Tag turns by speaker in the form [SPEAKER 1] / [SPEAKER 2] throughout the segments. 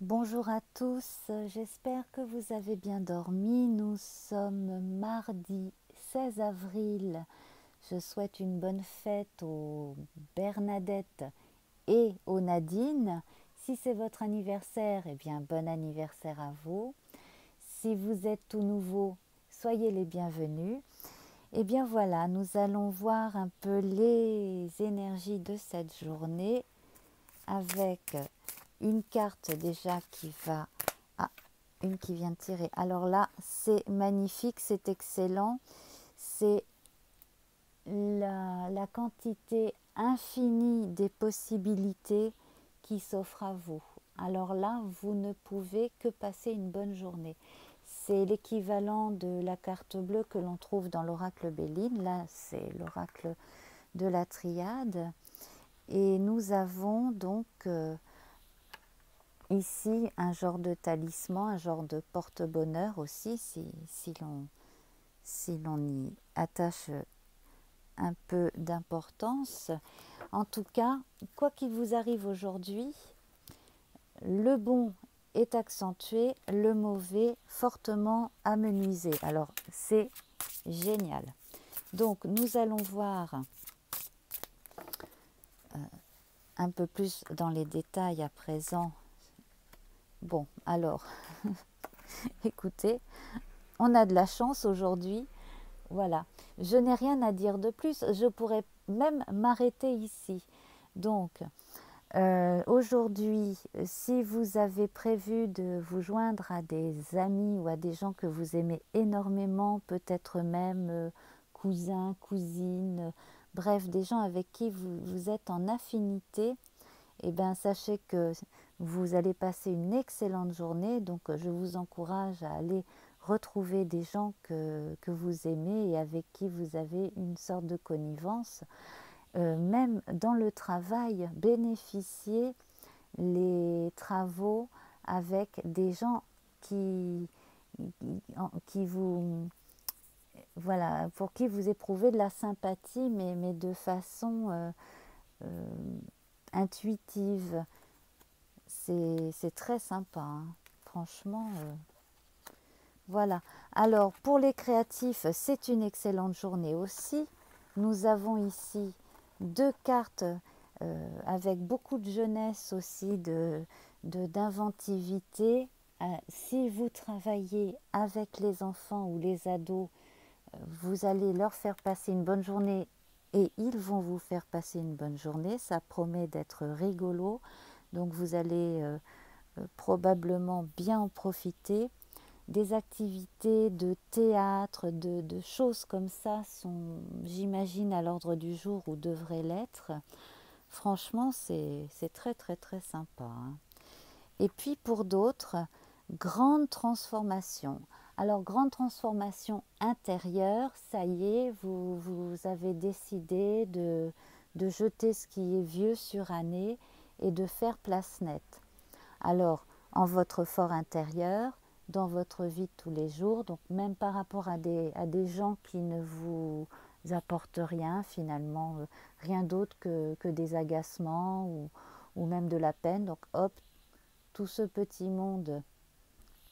[SPEAKER 1] Bonjour à tous, j'espère que vous avez bien dormi. Nous sommes mardi 16 avril. Je souhaite une bonne fête aux Bernadette et aux Nadine. Si c'est votre anniversaire, eh bien bon anniversaire à vous. Si vous êtes tout nouveau, soyez les bienvenus. Eh bien voilà, nous allons voir un peu les énergies de cette journée avec une carte déjà qui va... Ah, une qui vient de tirer. Alors là, c'est magnifique, c'est excellent. C'est la quantité infinie des possibilités qui s'offrent à vous. Alors là, vous ne pouvez que passer une bonne journée. C'est l'équivalent de la carte bleue que l'on trouve dans l'oracle Béline. Là, c'est l'oracle de la triade. Et nous avons donc ici un genre de talisman, un genre de porte-bonheur aussi, si l'on y attache un peu d'importance. En tout cas, quoi qu'il vous arrive aujourd'hui, le bon est accentué, le mauvais fortement amenuisé. Alors c'est génial. Donc nous allons voir un peu plus dans les détails à présent. Bon, alors, écoutez, on a de la chance aujourd'hui. Voilà, je n'ai rien à dire de plus, je pourrais même m'arrêter ici. Donc, aujourd'hui, si vous avez prévu de vous joindre à des amis ou à des gens que vous aimez énormément, peut-être même cousins, cousines, bref, des gens avec qui vous êtes en affinité, eh bien, sachez que vous allez passer une excellente journée. Donc, je vous encourage à aller retrouver des gens que vous aimez et avec qui vous avez une sorte de connivence. Même dans le travail, bénéficiez les travaux avec des gens qui vous... Voilà, pour qui vous éprouvez de la sympathie, mais de façon intuitive. C'est très sympa, hein. Franchement. Voilà. Alors, pour les créatifs, c'est une excellente journée aussi. Nous avons ici deux cartes avec beaucoup de jeunesse aussi, d'inventivité. Si vous travaillez avec les enfants ou les ados, vous allez leur faire passer une bonne journée et ils vont vous faire passer une bonne journée. Ça promet d'être rigolo. Donc vous allez probablement bien en profiter. Des activités de théâtre, de choses comme ça sont, j'imagine, à l'ordre du jour ou devraient l'être. Franchement, c'est très très très sympa, hein. Et puis pour d'autres, grande transformation. Alors, grande transformation intérieure, ça y est, vous avez décidé de jeter ce qui est vieux, suranné et de faire place nette. Alors, en votre fort intérieur, dans votre vie de tous les jours, donc même par rapport à des gens qui ne vous apportent rien finalement, rien d'autre que des agacements ou même de la peine. Donc hop, tout ce petit monde,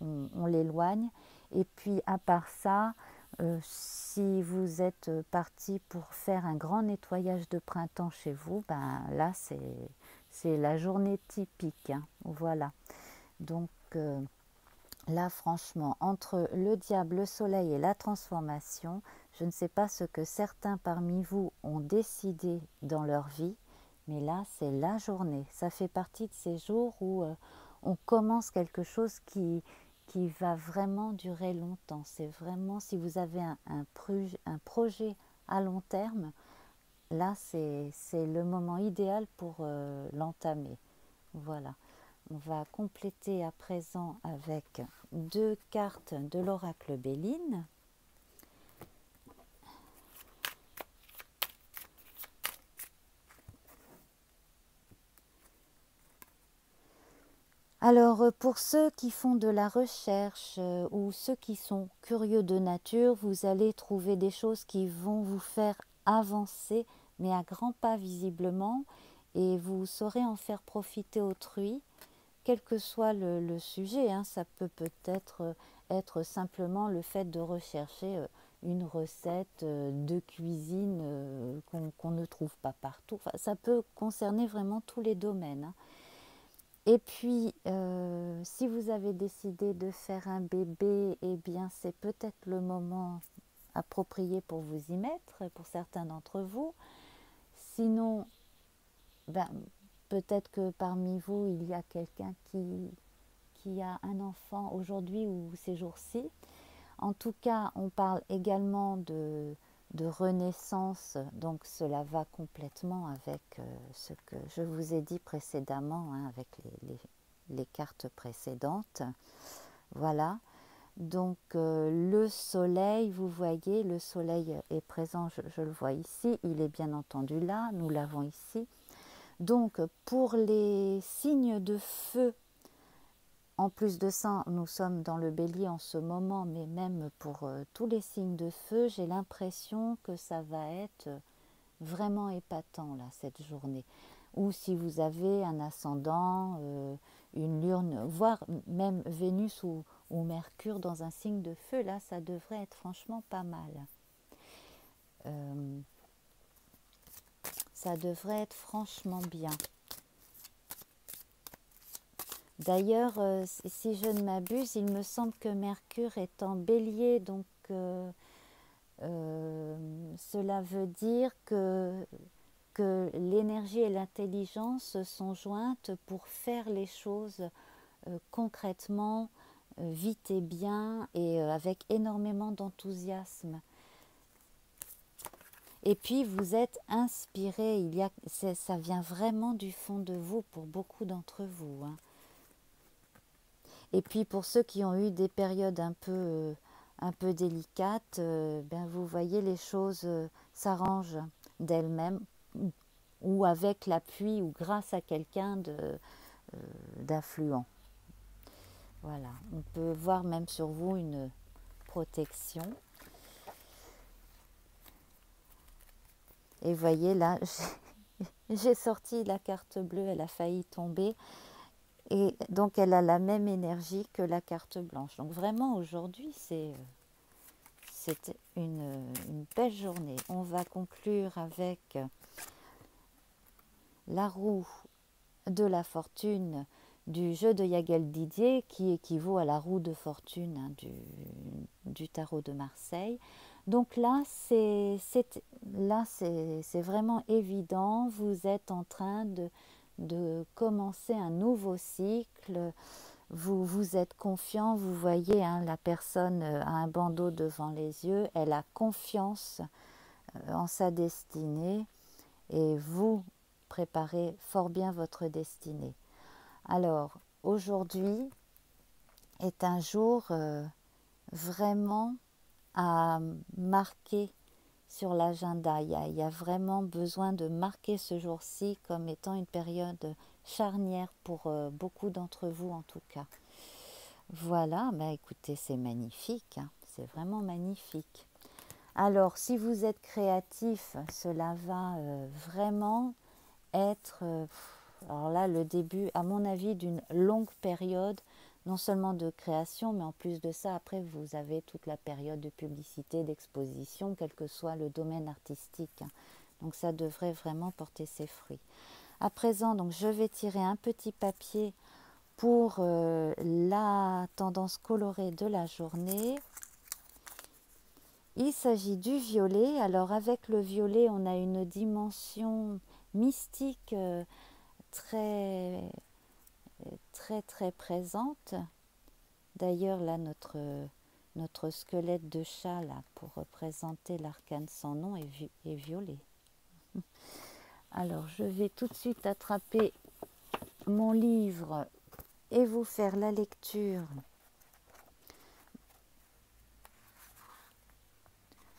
[SPEAKER 1] on l'éloigne. Et puis à part ça, si vous êtes parti pour faire un grand nettoyage de printemps chez vous, ben là c'est la journée typique, hein. Voilà. Donc là, franchement, entre le diable, le soleil et la transformation, je ne sais pas ce que certains parmi vous ont décidé dans leur vie, mais là, c'est la journée. Ça fait partie de ces jours où on commence quelque chose qui va vraiment durer longtemps. C'est vraiment, si vous avez un projet à long terme, là, c'est le moment idéal pour l'entamer. Voilà. On va compléter à présent avec deux cartes de l'oracle Béline. Alors pour ceux qui font de la recherche ou ceux qui sont curieux de nature, vous allez trouver des choses qui vont vous faire avancer, mais à grands pas visiblement, et vous saurez en faire profiter autrui, quel que soit le sujet, hein, ça peut peut-être être simplement le fait de rechercher une recette de cuisine qu'on ne trouve pas partout. Enfin, ça peut concerner vraiment tous les domaines, hein. Et puis, si vous avez décidé de faire un bébé, eh bien, c'est peut-être le moment approprié pour vous y mettre, pour certains d'entre vous. Sinon, ben, peut-être que parmi vous, il y a quelqu'un qui a un enfant aujourd'hui ou ces jours-ci. En tout cas, on parle également de renaissance, donc cela va complètement avec ce que je vous ai dit précédemment, hein, avec les cartes précédentes. Voilà. Donc le soleil, vous voyez, le soleil est présent, je le vois ici, il est bien entendu là, nous l'avons ici. Donc pour les signes de feu, en plus de ça, nous sommes dans le bélier en ce moment, mais même pour tous les signes de feu, j'ai l'impression que ça va être vraiment épatant là, cette journée. Ou si vous avez un ascendant, une lune, voire même Vénus ou Mercure dans un signe de feu, là, ça devrait être franchement pas mal. Ça devrait être franchement bien. D'ailleurs, si je ne m'abuse, il me semble que Mercure est en bélier, donc cela veut dire que l'énergie et l'intelligence sont jointes pour faire les choses concrètement, vite et bien, et avec énormément d'enthousiasme. Et puis vous êtes inspiré, ça vient vraiment du fond de vous pour beaucoup d'entre vous, hein. Et puis pour ceux qui ont eu des périodes un peu délicates, ben vous voyez les choses s'arrangent d'elles-mêmes, ou avec l'appui ou grâce à quelqu'un d'influent. Voilà, on peut voir même sur vous une protection. Et vous voyez là, j'ai sorti la carte bleue, elle a failli tomber. Et donc elle a la même énergie que la carte blanche. Donc vraiment aujourd'hui, c'est une belle journée. On va conclure avec la roue de la fortune du jeu de Yagel Didier, qui équivaut à la roue de fortune, hein, du tarot de Marseille. Donc là, c'est vraiment évident. Vous êtes en train de commencer un nouveau cycle. Vous êtes confiant, vous voyez, hein, la personne a un bandeau devant les yeux, elle a confiance en sa destinée et vous préparez fort bien votre destinée. Alors, aujourd'hui est un jour vraiment à marquer sur l'agenda. Il y a vraiment besoin de marquer ce jour-ci comme étant une période charnière pour beaucoup d'entre vous en tout cas. Voilà, bah écoutez, c'est magnifique, hein, c'est vraiment magnifique. Alors, si vous êtes créatif, cela va vraiment être, alors là, le début, à mon avis, d'une longue période, non seulement de création, mais en plus de ça, après, vous avez toute la période de publicité, d'exposition, quel que soit le domaine artistique, hein. Donc, ça devrait vraiment porter ses fruits. À présent, donc, je vais tirer un petit papier pour la tendance colorée de la journée. Il s'agit du violet. Alors avec le violet, on a une dimension mystique très très présente. D'ailleurs là, notre squelette de chat là, pour représenter l'arcane sans nom est violet. Alors je vais tout de suite attraper mon livre et vous faire la lecture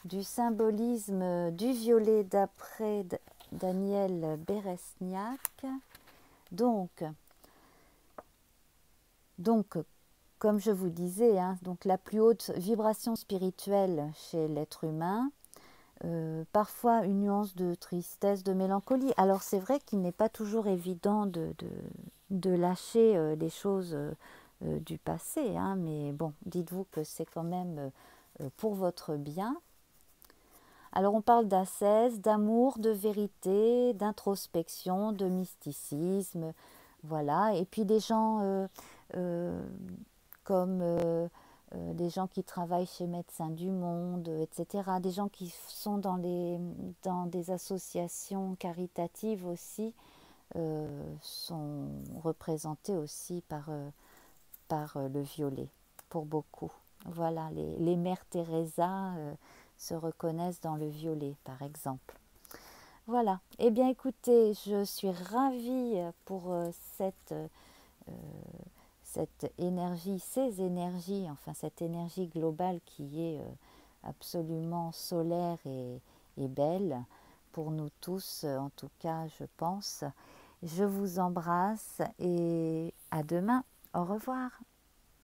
[SPEAKER 1] du symbolisme du violet d'après Daniel Beresniak. Donc, comme je vous disais, hein, donc la plus haute vibration spirituelle chez l'être humain, parfois une nuance de tristesse, de mélancolie. Alors c'est vrai qu'il n'est pas toujours évident de lâcher les choses du passé, hein, mais bon, dites-vous que c'est quand même pour votre bien. Alors on parle d'ascèse, d'amour, de vérité, d'introspection, de mysticisme, voilà. Et puis des gens euh, comme des gens qui travaillent chez Médecins du Monde, etc. Des gens qui sont dans des associations caritatives aussi sont représentés aussi par le violet, pour beaucoup. Voilà, les mères Teresa se reconnaissent dans le violet, par exemple. Voilà. Eh bien, écoutez, je suis ravie pour cette énergie, ces énergies, enfin cette énergie globale qui est absolument solaire et belle pour nous tous, en tout cas, je pense. Je vous embrasse et à demain. Au revoir.